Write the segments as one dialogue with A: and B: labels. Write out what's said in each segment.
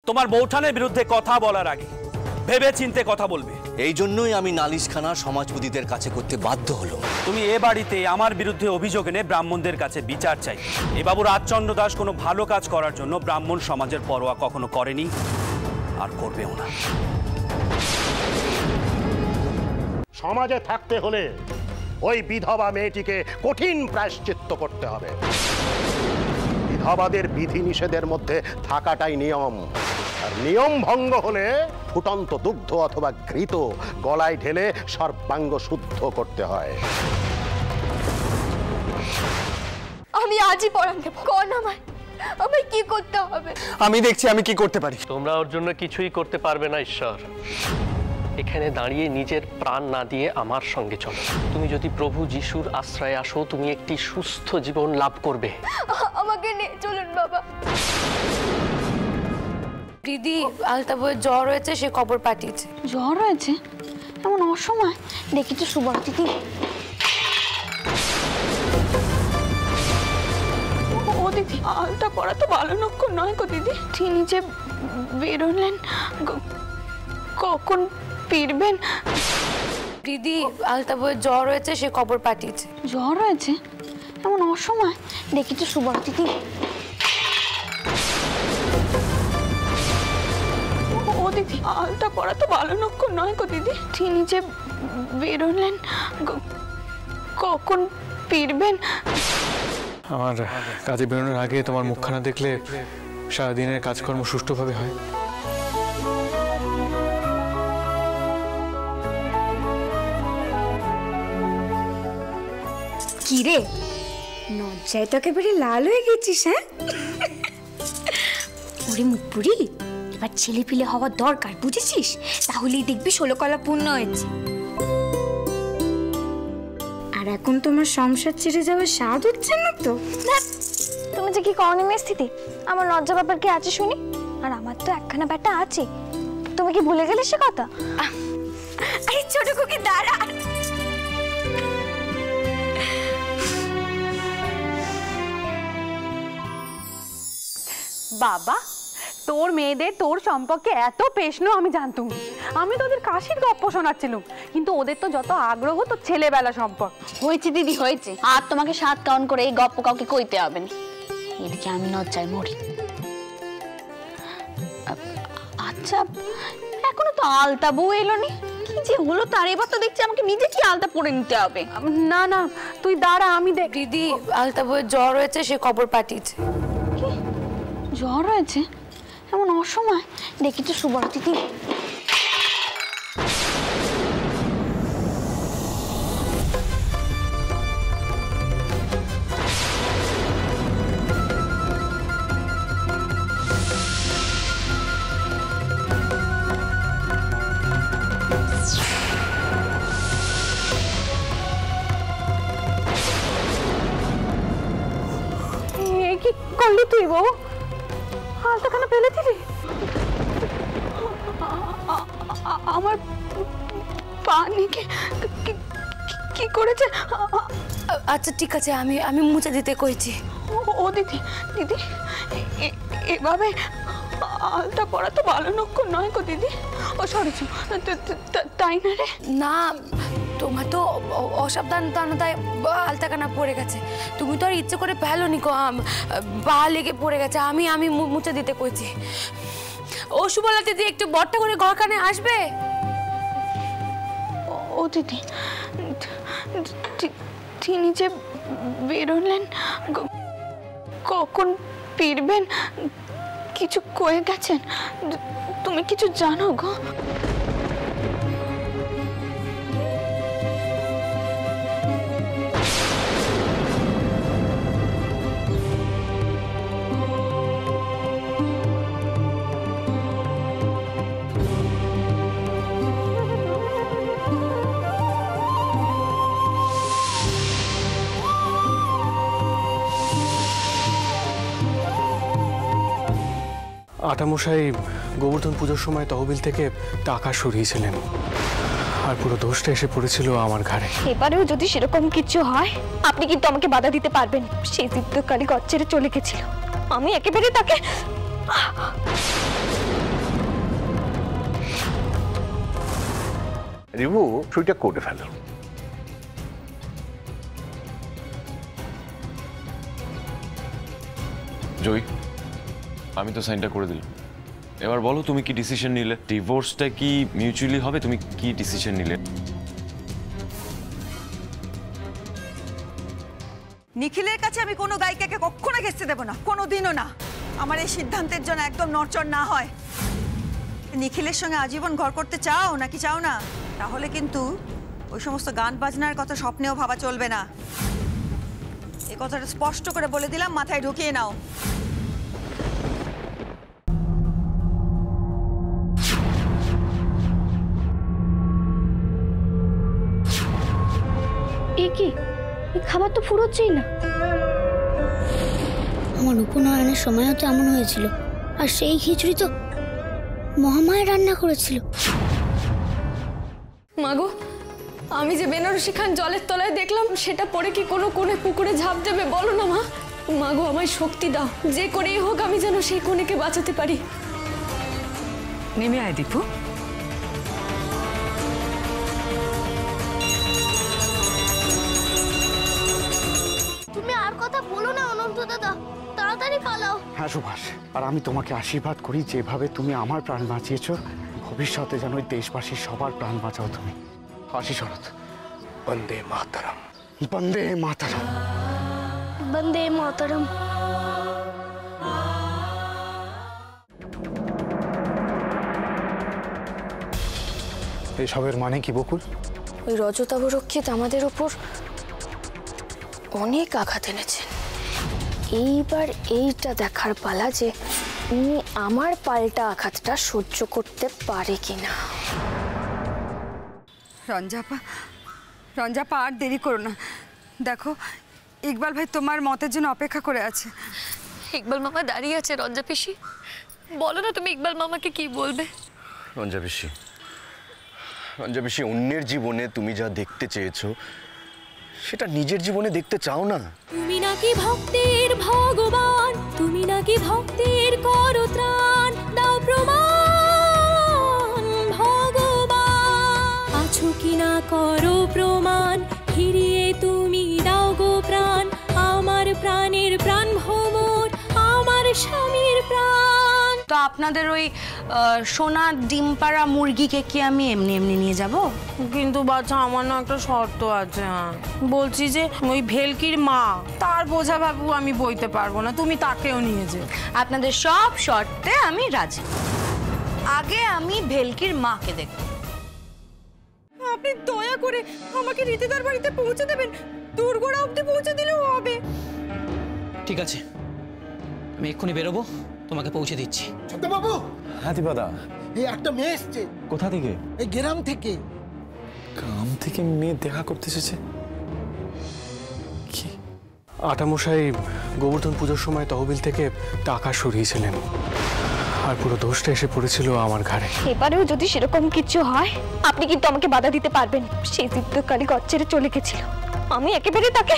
A: তোমার বৌঠানের বিরুদ্ধে কথা বলার আগে ভেবে চিন্তে কথা বলবে।
B: এই জন্যই আমি নালিশখানা সমাজপতিদের কাছে করতে বাধ্য হলো।
A: তুমি এ বাড়িতে আমার বিরুদ্ধে অভিযোগ এনে ব্রাহ্মণদের কাছে বিচার চাই। এ বাবু রাজচন্দ্র দাস কোনো ভালো কাজ করার জন্য ব্রাহ্মণ সমাজের পরোয়া কখনো করেনি আর করবেও না।
C: সমাজে থাকতে হলে ওই বিধবা মেয়েটিকে কঠিন প্রায়শ্চিত্ত করতে হবে। বিধবাদের বিধি নিষেধের মধ্যে থাকাটাই নিয়ম, আর নিয়ম ভঙ্গ হলে ফুটন্ত দুগ্ধ অথবা ঘৃত গলায় ঢেলে সর্বাঙ্গ শুদ্ধ করতে হয়।
D: আমি আজই পড়ান দেব। কোন আমায় কি করতে হবে?
E: আমি দেখছি আমি কি করতে পারি।
F: তোমরা ওর জন্য কিছুই করতে পারবে না ঈশ্বর। এখানে দাঁড়িয়ে নিজের প্রাণ না দিয়ে আমার সঙ্গে চলো। তুমি যদি প্রভু যিশুর আশ্রয়ে আসো, তুমি একটি সুস্থ জীবন লাভ করবে।
D: আমাকে নিয়ে চলুন বাবা।
G: দিদি, আলতাবইয়ের জ্বর হয়েছে, সে খবর পাঠিয়েছে।
D: জ্বর হয়েছে? এমন অসময় দেখি তো সুবর্ণা দিদি। ও দিদি, আলতা পড়া তো ভালো লক্ষণ নয় গো দিদি। তিনি যে বেরোলেন, কখন ফিরবেন?
G: দিদি, আলতাবইয়ের জ্বর হয়েছে, সে খবর পাঠিয়েছে।
D: জ্বর হয়েছে? এমন অসময় দেখি তো সুবর্ণা দিদি। ও দিদি, আলতা পড়া তো ভালো লক্ষণ নয় গো দিদি। তিনি যে বেরোলেন, কখন ফিরবেন?
E: আমার কাজে বেরোনোর আগে তোমার মুখখানা দেখলে সারাদিনের কাজকর্ম সুষ্ঠুভাবে হয়।
H: কি রে, লজ্জায় তো একেবারে লাল হয়ে গেছিস? হ্যাঁ, ওরে মুখপুরি, এবার ছেলে পিলে হওয়ার দরকার, বুঝেছিস? তাহলেই দেখবি 16 কলা পূর্ণ হয়েছে। আর এখন তোমার সংসার ছেড়ে যাওয়ার স্বাদ হচ্ছে না তো?
D: তুমি যে কি করনি মেস্থিতি, আমার লজ্জা ব্যাপার কি আছে শুনি? আর আমার তো একখানা ব্যাটা আছে, তুমি কি ভুলে গেলে সে কথা?
H: আরে ছোট খুকি দাঁড়া।
I: বাবা, তোর মেয়েদের তোর সম্পর্কে এত প্রশ্ন আমি জানতুম। আমি তোদের কাশির গপ্প শোনাচ্ছিলাম, কিন্তু ওদের তো যত আগ্রহ তোর ছেলেবেলা সম্পর্ক।
D: হয়েছে দিদি হয়েছে, আর তোমাকে 7 কাউন্ট করে এই গপ্প কাউকে কইতে হবে না। এদিকে আমি লজ্জায় মরি। আচ্ছা, এখনো তো আলতা বউ এলো নি, কি যে হলো তার? এবার তো দেখছি আমাকে নিজে কি আলতা পরে নিতে হবে।
I: না না, তুই দাঁড়া, আমি দেখ।
G: দিদি, আলতাবইয়ের জ্বর হয়েছে, সে খবর পাঠিয়েছে।
D: কি জ্বর হয়েছে? এমন অসময় দেখি তো সুবর্ণা দিদি।
I: কি করলি তুই বউ? আলতাখানা ফেলে দিলি? আমার পানিকে কি করেছে?
G: আচ্ছা ঠিক আছে, আমি মুছে দিতে কইছি।
D: ও দিদি, দিদি এভাবে আলতা পড়া তো ভালো লক্ষণ নয় গো দিদি। ও সরি, তাই না রে?
G: না, তোমার তো অসাবধানতায় আলতাখানা পড়ে গেছে। তুমি তো আর ইচ্ছে করে ফেলোনি, পা লেগে পড়ে গেছে। আমি মুছে দিতে কইছি। ও সুবলা দিদি, একটু বট্টা করে ঘরখানে আসবে?
D: ও দিদি, তিনি যে বেরোলেন, কখন ফিরবেন কিছু কয়ে গেছেন? তুমি কিছু জানো গো?
E: আটামশাই গোবর্ধন পুজোর সময় তহবিল থেকে টাকা সরিয়েছিলেন, আর পুরো দোষটা এসে পড়েছিল আমার ঘাড়ে।
D: এবারেও যদি সেরকম কিছু হয়, আপনি কিন্তু আমাকে বাধা দিতে পারবেন। সেই দীপ্তকালী ঘর ছেড়ে চলে গেছিল, আমি একেবারে তাকে
C: রিভু সুইটা করে ফেলো।
J: জয়, আমি তো সাইনটা করে দিলাম। এবার বলো তুমি কি ডিসিশন নিলে? ডিভোর্সটা কি মিউচুয়ালি হবে? তুমি কি ডিসিশন নিলে?
K: নিখিলের কাছে আমি কোনো গায়িকাকে কখনো ঘেঁচতে দেবো না, কোনোদিনও না। আমার এই সিদ্ধান্তের জন্য একদম নড়চড় না হয়। নিখিলের সঙ্গে আজীবন ঘর করতে চাও নাকি চাও না, তাহলে কিন্তু ওই সমস্ত গান বাজনার কথা স্বপ্নেও ভাবা চলবে না। এই কথাটা স্পষ্ট করে বলে দিলাম, মাথায় ঢুকিয়ে নাও।
H: কি এই খাবার তো ফুরোচ্ছেই না। আমার উপনয়নের সময়ও তো এমন হয়েছিল, আর সেই খিচুড়ি তো মহামায়া রান্না করেছিল।
G: মাগো, আমি যে বেনারসি খান জলের তলায় দেখলাম, সেটা পরে কি কোনো কোণে পুকুরে ঝাঁপ দেবে? বলো না মা। মাগো, আমায় শক্তি দাও, যে করেই হোক আমি যেন সেই কোণেকে বাঁচাতে পারি।
K: নেমে আয় দীপু।
H: তুমি আর কথা বলো না অনন্ত দাদা, তাড়াতাড়ি পালাও।
E: হ্যাঁ সুভাষ, আর আমি তোমাকে আশীর্বাদ করি, যেভাবে তুমি আমার প্রাণ বাঁচিয়েছো, ভবিষ্যতে যেন ওই দেশবাসীর সবার প্রাণ বাঁচাও তুমি। আসি শরৎ। বন্দে মাতরম, বন্দে মাতরম,
H: বন্দে মাতরম।
E: এসবের মানে কি বকুল?
G: ওই রজতাবরক্ষিত আমাদের উপর অনেক আঘাত এনেছেন। এইবার এইটা দেখার পালা যে উনি আমার পাল্টা আঘাতটা সহ্য করতে পারে কিনা।
K: রঞ্জাপা আর দেরি করো না। দেখো, ইকবাল ভাই তোমার মতের জন্য অপেক্ষা করে আছে।
G: ইকবাল মামা দাঁড়িয়ে আছে। রঞ্জা পিসি, বলো না তুমি ইকবাল মামাকে কি বলবে?
B: রঞ্জা পিসি, অন্যের জীবনে তুমি যা দেখতে চেয়েছো সেটা নিজের জীবনে দেখতে চাও না?
G: তুমি নাকি ভক্তের ভগবান, তুমি নাকি ভক্তের করো ত্রাণ, দাও প্রমাণ ভগবান। আছো কি না করো প্রমাণ, ফিরিয়ে তুমি দাও গো প্রাণ। আমার প্রাণের প্রাণ ভ্রমর, আমার স্বামীর প্রাণ।
L: তো আপনাদের ওই সোনার ডিম পাড়া মুরগিকে কি আমি এমনি এমনি নিয়ে যাব?
M: কিন্তু বাচ্চা, আমার না একটা শর্ত আছে। বলছি যে ওই ভেলকির মা, তার বোঝা বাবু আমি বইতে পারবো না, তুমি তাকেও নিয়ে যে।
L: আপনাদের সব শর্তে আমি রাজি। আগে আমি ভেলকির মাকে দেখব।
K: আপনি দয়া করে আমাকে রীতিদার বাড়িতে পৌঁছে দেবেন, দুর্গড়া অবধি পৌঁছে দিলেও হবে।
N: ঠিক আছে, আমি এক্ষুনি বেরোবো, তোমাকে পৌঁছে দিচ্ছি।
O: বাবু।
J: হ্যাঁ দীপাদা।
O: এই একটা মেয়ে এসছে।
J: কোথা থেকে?
O: এই গ্রাম থেকে।
J: গ্রাম থেকে মেয়ে দেখা করতে এসেছে?
E: কি? আটামশাই গোবর্ধন পুজোর সময় তহবিল থেকে টাকা সরিয়েছিলেন, আর পুরো দোষটা এসে পড়েছিল আমার ঘাড়ে।
H: এবারেও যদি সেরকম কিছু হয়, আপনি কিন্তু আমাকে বাধা দিতে পারবেন। সেই দীপ্তকালী ঘর ছেড়ে চলে গেছিল, আমি একেবারে তাকে।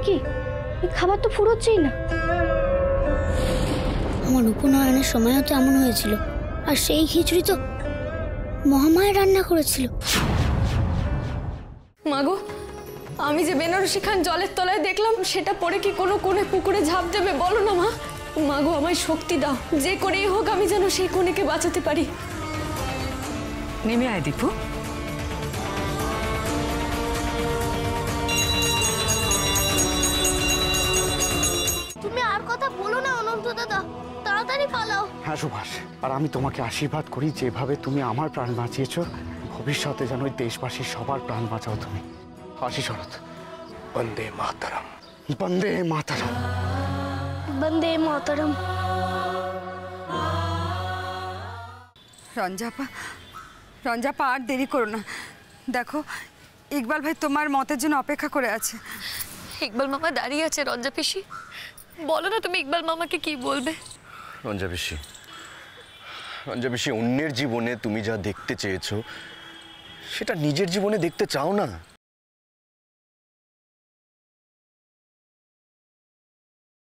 H: কি এই খাবার তো ফুরোচ্ছেই না। আমার উপনয়নের সময়ও তো এমন হয়েছিল, আর সেই খিচুড়ি তো মহামায়া রান্না করেছিল।
G: মাগো, আমি যে বেনারসি খান জলের তলায় দেখলাম, সেটা পরে কি কোনো কোণে পুকুরে ঝাঁপ দেবে? বলো না মা। মাগো, আমায় শক্তি দাও, যে করেই হোক আমি যেন সেই কোণেকে বাঁচাতে পারি।
K: নেমে আয় দীপু।
H: তুমি আর কথা বলো না অনন্ত দাদা, তাড়াতাড়ি পালাও।
E: হ্যাঁ সুভাষ, আর আমি তোমাকে আশীর্বাদ করি, যেভাবে তুমি আমার প্রাণ বাঁচিয়েছো, ভবিষ্যতে যেন ওই দেশবাসীর সবার প্রাণ বাঁচাও তুমি। আসি শরৎ। বন্দে মাতরম, বন্দে মাতরম,
H: বন্দে মাতরম।
K: রঞ্জাপা আর দেরি করো না। দেখো, ইকবাল ভাই তোমার মতের জন্য অপেক্ষা করে আছে।
G: ইকবাল মামা দাঁড়িয়ে আছে। রঞ্জা পিসি, বলো না তুমি ইকবাল মামাকে কি বলবে?
B: রঞ্জা পাঞ্জাবেশি অন্যের জীবনে তুমি যা দেখতে চেয়েছো সেটা নিজের জীবনে দেখতে চাও না।